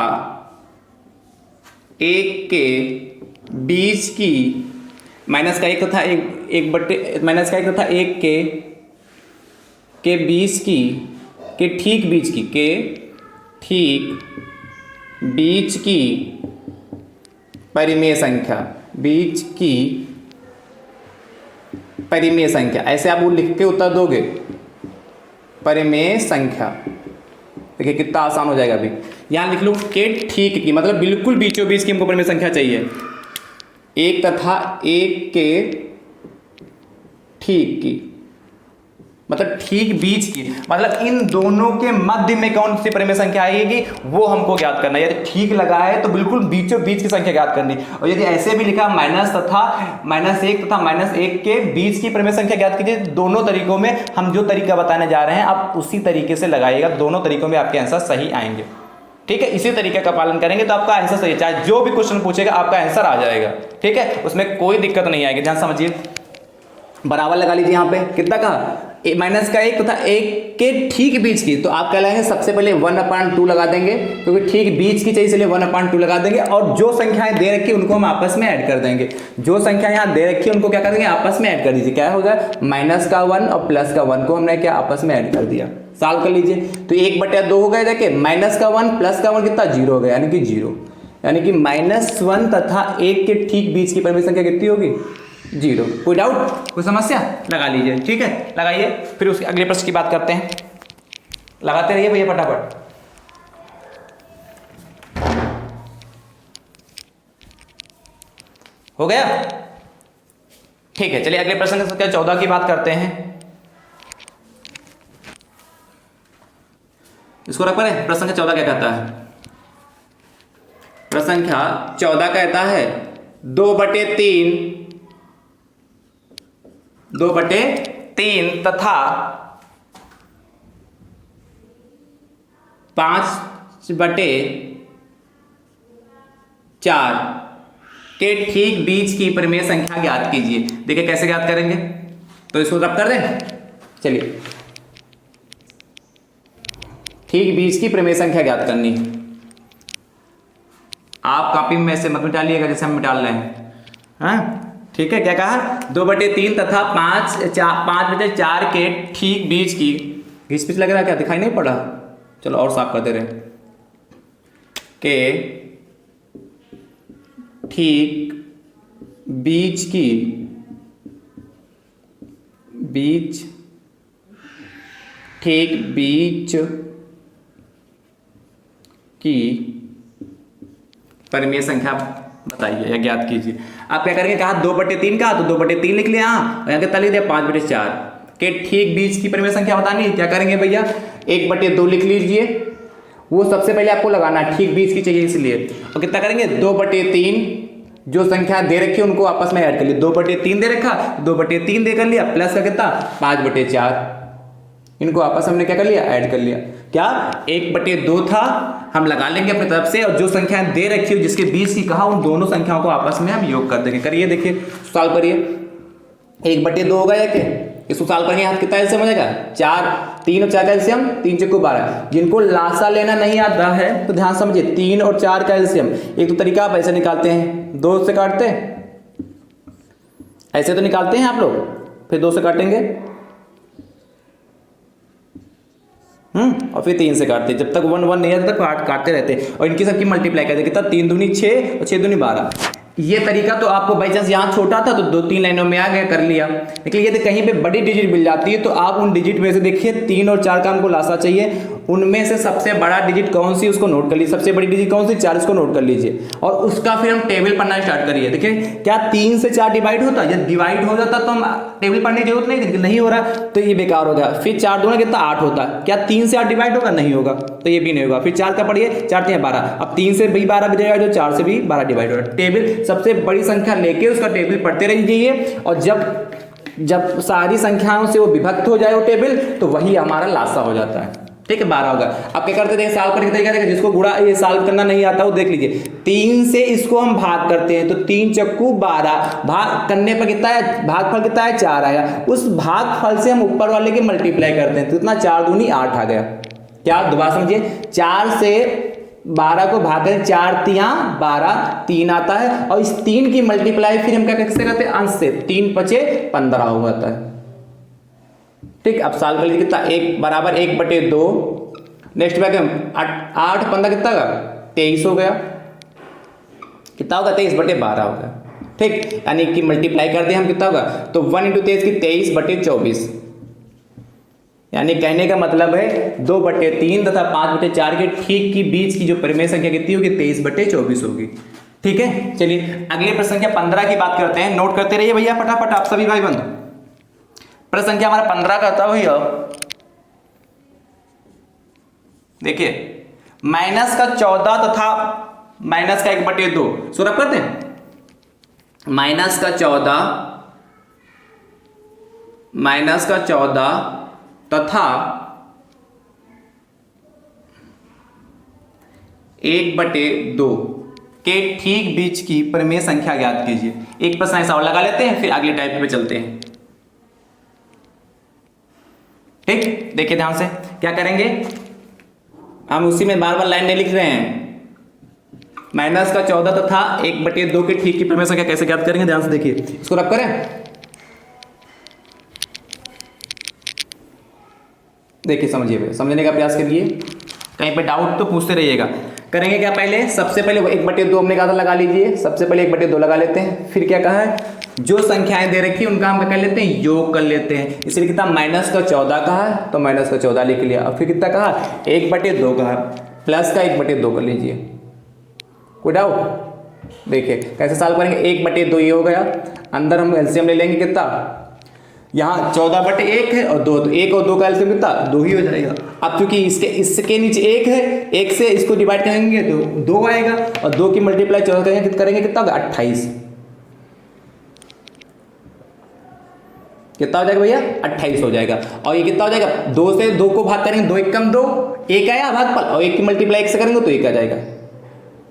1 के बीच की माइनस का 1 तथा 1 के बीच की के ठीक बीच की परिमेय संख्या ऐसे आप वो लिख के उत्तर दोगे। परिमेय संख्या देखिए कितना आसान हो जाएगा। अभी यहाँ लिख लो के ठीक की, मतलब बिल्कुल बीचों बीच की हमको परिमेय संख्या चाहिए। 1 तथा 1 के ठीक की, मतलब ठीक बीच की, मतलब इन दोनों के मध्य में कौन सी परिमेय संख्या आएगी वो हमको ज्ञात करना है। यदि ठीक लगा है तो बिल्कुल बीचों बीच की संख्या ज्ञात करनी, और यदि ऐसे भी लिखा -1 तथा -1 के बीच की परिमेय संख्या ज्ञात कीजिए। दोनों तरीकों में हम जो तरीका बताने जा रहे हैं आप उसी तरीके से लगाइएगा, दोनों तरीकों में आपके आंसर सही आएंगे। ठीक है, इसी तरीके का पालन करेंगे तो आपका आंसर सही, चाहे जो भी क्वेश्चन पूछेगा आपका आंसर आ जाएगा। ठीक है, उसमें कोई दिक्कत नहीं आएगी। ध्यान समझिए, बराबर लगा लीजिए। यहाँ पे कितना कहा? माइनस का 1 तथा 1 के ठीक बीच की, तो आप क्या लगाएंगे? सबसे पहले 1/2 लगा देंगे, क्योंकि ठीक बीच की चाहिए इसलिए 1/2 लगा देंगे। और जो संख्याएं दे रखी उनको हम आपस में ऐड कर देंगे। जो संख्या यहाँ दे रखी है उनको क्या कर देंगे? आपस में ऐड कर दीजिए। क्या होगा? माइनस का 1 और प्लस का 1 को हमने क्या आपस में ऐड कर दिया। सॉल्व कर लीजिए। तो 1/2 हो गए। देखिए माइनस का 1 प्लस का 1 कितना? 0 हो गया, यानी कि 0, यानी कि -1 तथा 1 के ठीक बीच की परिमेय संख्या कितनी होगी? 0। कोई डाउट, कोई समस्या? लगा लीजिए। ठीक है, लगाइए। फिर उसके अगले प्रश्न की बात करते हैं। लगाते रहिए भैया फटाफट। हो गया? ठीक है, चलिए अगले प्रश्न संख्या 14 की बात करते हैं। इसको रख पड़े। प्रश्न संख्या 14 क्या कहता है? प्रश्न संख्या 14 कहता है 2/3 तथा 5/4 के ठीक बीच की परिमेय संख्या ज्ञात कीजिए। देखिए कैसे ज्ञात करेंगे, तो इसको रब कर दें। चलिए, ठीक बीच की परिमेय संख्या ज्ञात करनी है। आप कॉपी में से मत मिटालिएगा जैसे हम मिटा रहे हैं। हाँ ठीक है, क्या कहा? 2/3 तथा 5/4 के ठीक बीच की, घिस पिच लग रहा है क्या? दिखाई नहीं पड़ा? चलो और साफ करते रहे। के ठीक बीच की परिमेय संख्या बताइए या ज्ञात कीजिए। आप क्या करेंगे? कहा 2/3 का, तो 2/3 लिख लिया। और यहाँ कितना लिख दिया? 5/4 के ठीक बीच की परिमेय संख्या बतानी है। क्या करेंगे भैया? 1/2 लिख लीजिए। वो सबसे पहले आपको लगाना, ठीक बीच की चाहिए इसलिए। और कितना करेंगे? 2/3 जो संख्या दे रखी है उनको आपस में ऐड कर लिया। 2/3 दे रखा, 2/3 दे कर लिया, प्लस का कितना? 5/4, इनको आपस में हमने क्या कर लिया? ऐड कर लिया। क्या? 1/2 था, हम लगा लेंगे अपनी तरफ से, और जो संख्याएं दे रखी हो जिसके बीच की कहा उन दोनों संख्याओं को आपस में हम योग कर देंगे। करिए, देखिए सॉल्व करिए। 1/2 होगा या क्या? इसको सॉल्व करेंगे, हाथ कितना एलसीएम हो जाएगा? 4, 3 और 4 का एलसीएम 3 × 12। जिनको लासा लेना नहीं आता है तो ध्यान समझिए, 3 और 4 का एलसीएम। एक तो तरीका आप ऐसे निकालते हैं, 2 से काटते हैं, ऐसे तो निकालते हैं आप लोग, फिर 2 से काटेंगे, और फिर 3 से काटते हैं। जब तक 1 1 नहीं आता तक काटते रहते हैं। और इनकी सबकी मल्टीप्लाई करते, कितना? 3 दूनी 6 और 6 दूनी 12। ये तरीका तो आपको बाई चांस यहाँ छोटा था तो 2-3 लाइनों में आ गया, कर लिया। लेकिन यदि कहीं पे बड़ी डिजिट मिल जाती है तो आप उन डिजिट में से देखिए 3 और 4 का हमको लासा चाहिए, उनमें से सबसे बड़ा डिजिट कौन सी उसको नोट कर लीजिए, सबसे बड़ी डिजिट कौन सी 4, इसको नोट कर लीजिए और उसका फिर हम टेबल पढ़ना स्टार्ट करिए। देखिए क्या 3 से 4 डिवाइड होता है, जब डिवाइड हो जाता तो हम टेबल पढ़ने की जरूरत नहीं हो रहा तो ये बेकार हो गया। फिर 4 दूना कितना 8 होता है, क्या 3 से 8 डिवाइड होगा, नहीं होगा तो ये भी नहीं होगा। फिर 4 का पढ़िए, 4 3 12, अब 3 से भी 12 भी डिवाइड हो, 4 से भी 12 डिवाइड हो। टेबल सबसे बड़ी संख्या लेके उसका टेबल पढ़ते रहिए और जब सारी संख्याओं से वो विभक्त हो जाए वो टेबल तो वही हमारा लासा हो जाता है। ठीक है, 12 होगा। अब क्या करते थे साल करने का तरीका देखा, जिसको गुणा ये साल करना नहीं आता वो देख लीजिए। 3 से इसको हम भाग करते हैं तो 3 चक्कू 12, भाग करने पर कितना है, भागफल कितना है 4 आया, उस भागफल से हम ऊपर वाले के मल्टीप्लाई करते हैं तो इतना 4 दूनी 8 आ गया। क्या दोबारा समझिए, 4 से 12 को भाग करें, 4 तिया 12, 3 आता है और इस 3 की मल्टीप्लाई फिर हम क्या कैसे करते हैं, अंश से, 3 पचे 15 हो जाता है। ठीक, अब साल कर लीजिए कितना, 1 बराबर 1/2, नेक्स्ट बैक 8 15 कितना का 23 हो गया, कितना होगा 23/12 होगा। ठीक, यानी कि मल्टीप्लाई कर दिया हम, कितना होगा तो 1 × 23 की 23/24, यानी कहने का मतलब है 2/3 तथा 5/4 के ठीक की बीच की जो परिमेय संख्या कितनी होगी 23/24 होगी। ठीक है, चलिए अगले प्रश्न संख्या 15 की बात करते हैं, नोट करते रहिए भैया फटाफट आप सभी भाई बंधु। प्रश्न संख्या हमारा 15 का था भैया, देखिए माइनस का 14 तथा माइनस का 1/2, सो रख करते हैं, माइनस का 14 तथा 1/2 के ठीक बीच की परिमेय संख्या ज्ञात कीजिए। एक प्रश्न ऐसा और लगा लेते हैं फिर अगले टाइप पे चलते हैं। ठीक, देखिए ध्यान से क्या करेंगे, हम उसी में बार बार लाइन नहीं लिख रहे हैं। माइनस का 14 तथा 1/2 के ठीक की परिमेय संख्या कैसे ज्ञात करेंगे, ध्यान से देखिए, इसको रब करें, देखिए समझिए, समझने का प्रयास करिए, कहीं पे डाउट तो पूछते रहिएगा। करेंगे क्या, पहले सबसे पहले 1/2 हमने कहा था लगा लीजिए, सबसे पहले 1/2 लगा लेते हैं। फिर क्या कहा है, जो संख्याएं दे रखी है उनका हम क्या कर लेते हैं, योग कर लेते हैं। इसलिए कितना माइनस का 14 कहा है तो माइनस का 14 लिख लिया। अब फिर कितना कहा 1/2 कहा, प्लस का 1/2 कर लीजिए। कोई डाउट, देखिए कैसे सॉल्व करेंगे, 1/2 ये हो गया, अंदर हम एलसीएम ले लेंगे कितना, यहाँ 14/1 है और 2, तो 1 और 2 का एलसीएम कितना 2 ही हो जाएगा। अब चूंकि इसके नीचे 1 है, 1 से इसको डिवाइड करेंगे तो 2 आएगा और 2 की मल्टीप्लाई 14 करेंगे कितना होगा 28, कितना हो जाएगा भैया 28 हो जाएगा। और ये कितना हो जाएगा, 2 से 2 को भाग करेंगे, 2 1 2, 1 आया भागफल, और 1 की मल्टीप्लाई 1 से करेंगे तो 1 आ जाएगा।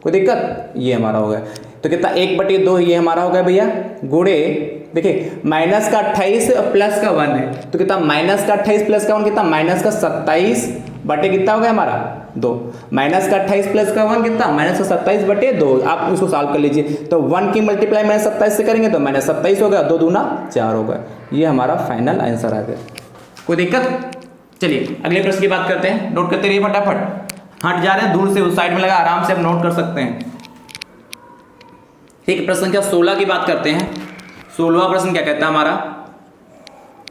कोई दिक्कत, ये हमारा हो गया। तो कितना 1/2 ये हमारा हो गया भैया, गुणे देखिए माइनस का 28 और प्लस का 1 है तो कितना माइनस का 28 प्लस का 1 कितना, माइनस का 27 बटे कितना हो गया हमारा 2, माइनस का 28 प्लस का 1 कितना, माइनस का 27/2। आप इसको सॉल्व कर लीजिए, तो 1 की मल्टीप्लाई माइनस 27 से करेंगे तो माइनस 27 हो गया, 2 दूना 4 हो गया। ये हमारा फाइनल आंसर आ गया। कोई दिक्कत, चलिए अगले प्रश्न की बात करते हैं, नोट करते रहिए फटाफट, हट जा रहे हैं दूर से, उस साइड में लगा, आराम से आप नोट कर सकते हैं। ठीक, प्रश्न संख्या 16 की बात करते हैं। 16वां प्रश्न क्या कहता है हमारा,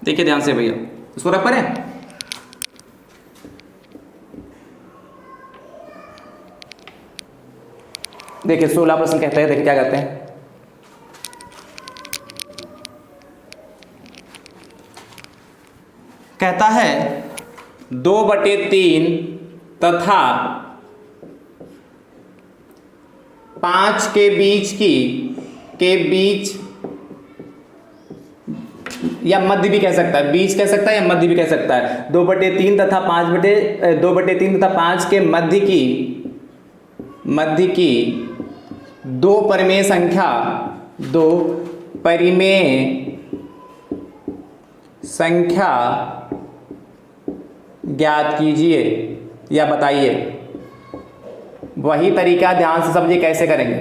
देखिए ध्यान से भैया, इसको रख पा रहे हैं, देखिए 16 प्रश्न कहता है, देखिए क्या कहते हैं, कहता है 2/3 तथा 5 के बीच या मध्य भी कह सकता है, बीच कह सकता है या मध्य भी कह सकता है, 2/3 तथा 2/3 तथा 5 के मध्य की 2 परिमेय संख्या ज्ञात कीजिए या बताइए। वही तरीका ध्यान से समझिए कैसे करेंगे।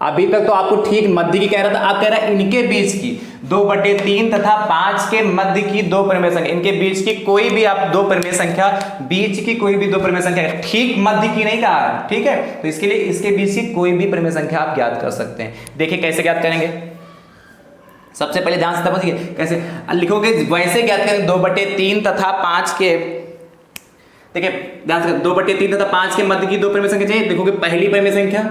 अभी तक तो आपको ठीक मध्य की कह रहा था, अब कह रहा है इनके बीच की 2/3 तथा 5 के मध्य की दो परिमेय संख्या, इनके बीच की कोई भी आप दो परिमेय संख्या, बीच की कोई भी दो परिमेय संख्या, ठीक मध्य की नहीं कहा है, ठीक है। तो इसके लिए इसके बीच की कोई भी परिमेय संख्या आप ज्ञात कर सकते हैं। देखिए कैसे ज्ञात करेंगे, सबसे पहले ध्यान से समझिए कैसे लिखोगे, वैसे ज्ञात करेंगे 2/3 तथा 5 के, देखिए ध्यान से 2/3 तथा 5 के मध्य की दो परिमेय संख्या चाहिए। देखोगे पहली परिमेय संख्या,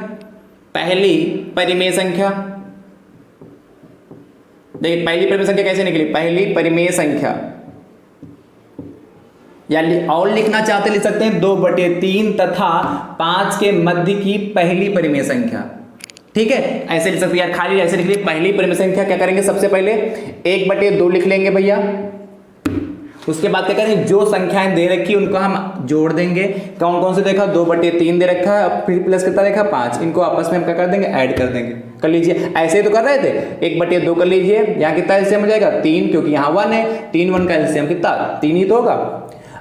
पहली परिमेय संख्या, देखिए पहली परिमेय संख्या कैसे निकली, पहली परिमेय संख्या, या और लिखना चाहते लिख सकते हैं 2/3 तथा 5 के मध्य की पहली परिमेय संख्या, ठीक है। ऐसे लिख सकते हैं, यार खाली ऐसे लिख लीजिए, पहली परिमेय संख्या क्या करेंगे, सबसे पहले 1/2 लिख लेंगे भैया। उसके बाद क्या करेंगे, जो संख्याएं दे रखी उनको हम जोड़ देंगे। कौन कौन से देखा, 2/3 दे रखा है, फिर प्लस कितना देखा 5, इनको आपस में हम क्या कर देंगे, ऐड कर देंगे। कर लीजिए, ऐसे ही तो कर रहे थे, 1/2 कर लीजिए, यहाँ कितना एलसीएम हो जाएगा 3, क्योंकि यहाँ 1 है, 3 1 का एलसीएम कितना 3 ही तो होगा।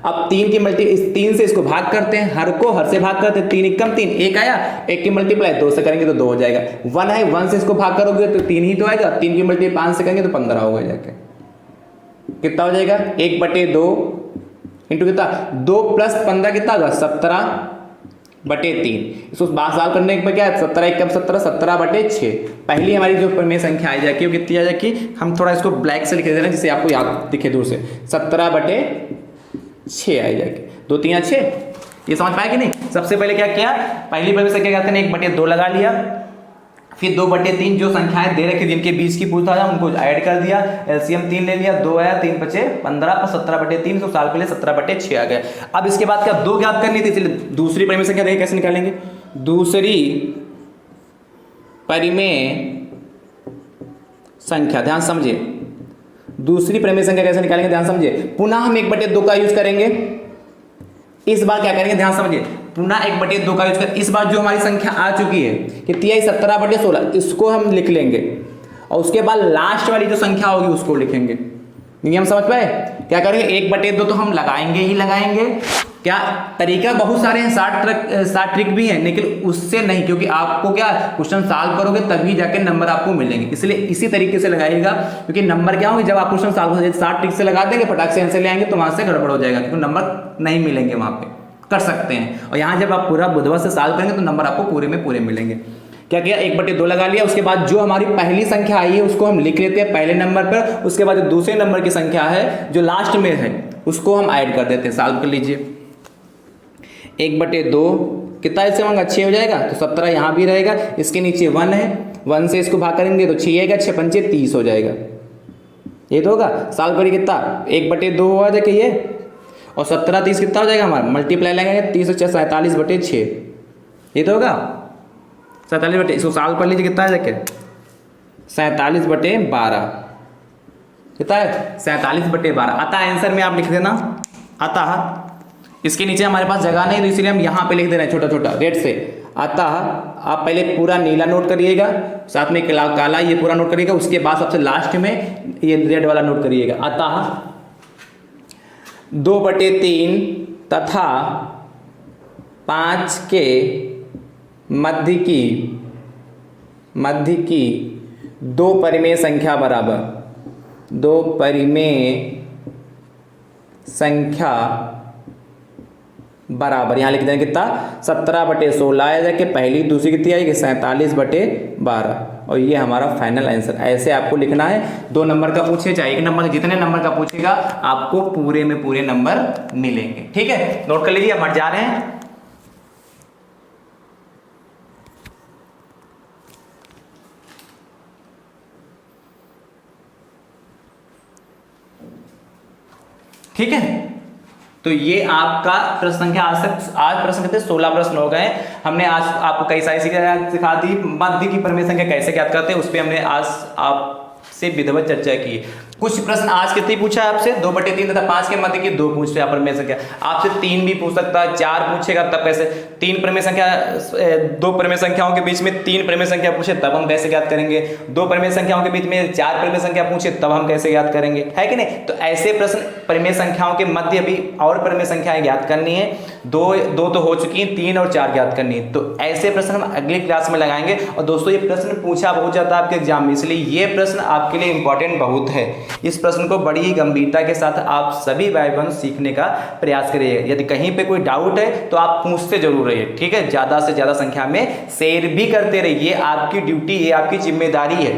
अब 3 की मल्टी, इस 3 से इसको भाग करते हैं, हर से भाग करते हैं, 3 एकम 3, 1 आया, 1 की मल्टीप्लाई 2 से करेंगे तो 2 हो जाएगा। 1 है, 1 से इसको भाग करोगे तो 3 ही तो आएगा, 3 की मल्टीप्लाई 5 से करेंगे तो 15 होगा जाके। कितना हो जाएगा 1/2 इंटू कितना 2 + 15 कितना होगा 17/3। इसको साल करने के बाद क्या है 17 एकम 17, 17/6। पहली हमारी जो परिमेय संख्या आ जाएगी वो कितनी आ जाएगी, हम थोड़ा इसको ब्लैक से लिख देते हैं जिससे आपको याद दिखे दूर से, 17/6 आ जाएगी। 2 3 6, ये समझ पाए कि नहीं। सबसे पहले क्या किया, पहली परिमेय संख्या कहते हैं 1/2 लगा लिया, फिर 2/3 जो संख्याएं दे रखी जिनके बीच की पूछता था उनको ऐड कर दिया, एलसीएम 3 ले लिया, 2 आया, 3 × 5 = 15 और 17/3 तो साल के लिए 17/6 आ गया। अब इसके बाद क्या 2 ज्ञात करनी थी, इसलिए दूसरी परिमेय संख्या देखिए कैसे निकालेंगे। दूसरी परिमेय संख्या ध्यान समझिए, दूसरी परिमेय संख्या कैसे निकालेंगे ध्यान समझिए। पुनः हम 1/2 का यूज करेंगे। इस बार क्या करेंगे ध्यान समझिए, पुनः 1/2 का यूज कर, इस बार जो हमारी संख्या आ चुकी है कितनी है 17/16, इसको हम लिख लेंगे और उसके बाद लास्ट वाली जो संख्या होगी उसको लिखेंगे। नियम समझ पाए, क्या करेंगे 1/2 तो हम लगाएंगे ही लगाएंगे। क्या तरीका बहुत सारे हैं, 60 ट्रिक भी हैं, लेकिन उससे नहीं, क्योंकि आपको क्या क्वेश्चन सॉल्व करोगे तभी जाके नंबर आपको मिलेंगे, इसलिए इसी तरीके से लगाइएगा। क्योंकि नंबर क्या होंगे, जब आप क्वेश्चन सॉल्व हो जाए 60 ट्रिक से लगा देंगे, फटाक से आंसर ले आएंगे तो वहां से गड़बड़ हो जाएगा, क्योंकि नंबर नहीं मिलेंगे वहां पे। कर सकते हैं, और यहाँ जब आप पूरा बुधवार से सॉल्व करेंगे तो नंबर आपको पूरे में पूरे मिलेंगे। क्या किया 1/2 लगा लिया, उसके बाद जो हमारी पहली संख्या आई है उसको हम लिख लेते हैं पहले नंबर पर, उसके बाद जो दूसरे नंबर की संख्या है जो लास्ट में है उसको हम ऐड कर देते हैं। सॉल्व कर लीजिए, 1/2 कितना इससे मांगा 6 हो जाएगा, तो 17 यहाँ भी रहेगा, इसके नीचे 1 है, 1 से इसको भाग करेंगे तो 6 आएगा, 6 × 5 = 30 हो जाएगा, ये तो होगा। सॉल्व करिए कितना 1/2 हुआ, देखिए ये, और 17 30 कितना हो जाएगा हमारा, मल्टीप्लाई लगाएंगे 30 और 6 47/6, ये तो होगा 47 इसको सॉल्व कर लीजिए कितना है देखिए 47/12, कितना है 47/12 आता है आंसर में, आप लिख देना आता है। इसके नीचे हमारे पास जगह नहीं तो इसलिए हम यहाँ पे लिख दे रहे हैं छोटा छोटा रेड से आता है। आप पहले पूरा नीला नोट करिएगा, साथ में काला ये पूरा नोट करिएगा, उसके बाद सबसे लास्ट में ये रेड वाला नोट करिएगा। आता है 2/3 तथा 5 के मध्य की दो परिमेय संख्या बराबर, दो परिमेय संख्या बराबर, यहाँ लिख देंगे कितना 17/16 आया जाके, पहली दूसरी कितनी आएगी 47/12, और ये हमारा फाइनल आंसर। ऐसे आपको लिखना है, 2 नंबर का पूछे चाहे 1 नंबर, जितने नंबर का पूछेगा आपको पूरे में पूरे नंबर मिलेंगे। ठीक है, नोट कर लीजिए, अब हट जा रहे हैं। ठीक है, तो ये आपका प्रश्न संख्या आज प्रश्न कितने 16 प्रश्न हो गए। हमने आज आपको कई सारी सिखा दी, मध्य की परिमेय संख्या कैसे ज्ञात करते हैं उस पर हमने आज आपसे विधिवत चर्चा की। कुछ प्रश्न आज कितनी पूछा है आपसे 2/3 तथा 5 के मध्य की 2 पूछ रहे परिमेय संख्या, आपसे 3 भी पूछ सकता है, 4 पूछेगा तब कैसे 3 परिमेय संख्या, 2 परिमेय संख्याओं के बीच में 3 परिमेय संख्या पूछे तब हम कैसे ज्ञात करेंगे, 2 परिमेय संख्याओं के बीच में 4 परिमेय संख्या पूछे तब हम कैसे ज्ञात करेंगे, है कि नहीं। तो ऐसे प्रश्न परिमेय संख्याओं के मध्य भी और परिमेय संख्याएं ज्ञात करनी है दो दो तो हो चुकी हैं, 3 और 4 याद करनी है। तो ऐसे प्रश्न हम अगली क्लास में लगाएंगे। और दोस्तों ये प्रश्न पूछा बहुत जाता है आपके एग्जाम में, इसलिए ये प्रश्न आपके लिए इंपॉर्टेंट बहुत है। इस प्रश्न को बड़ी ही गंभीरता के साथ आप सभी भाई बहन सीखने का प्रयास करिए। यदि कहीं पे कोई डाउट है तो आप पूछते जरूर रहिए, ठीक है। ज़्यादा से ज़्यादा संख्या में शेयर भी करते रहिए, आपकी ड्यूटी है, आपकी जिम्मेदारी है,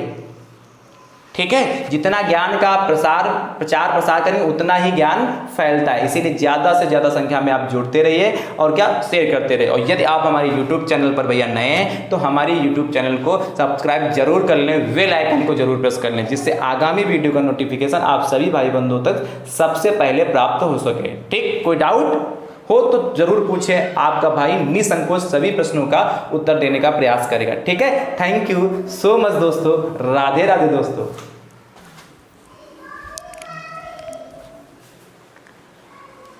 ठीक है। जितना ज्ञान का आप प्रचार प्रसार करेंगे उतना ही ज्ञान फैलता है, इसीलिए ज़्यादा से ज़्यादा संख्या में आप जुड़ते रहिए और क्या शेयर करते रहिए। और यदि आप हमारे YouTube चैनल पर भैया नए हैं तो हमारी YouTube चैनल को सब्सक्राइब जरूर कर लें, बेल आइकन को जरूर प्रेस कर लें, जिससे आगामी वीडियो का नोटिफिकेशन आप सभी भाई बंधुओं तक सबसे पहले प्राप्त हो सके, ठीक। कोई डाउट हो तो जरूर पूछें, आपका भाई निसंकोच सभी प्रश्नों का उत्तर देने का प्रयास करेगा, ठीक है। थैंक यू सो मच दोस्तों, राधे राधे दोस्तों।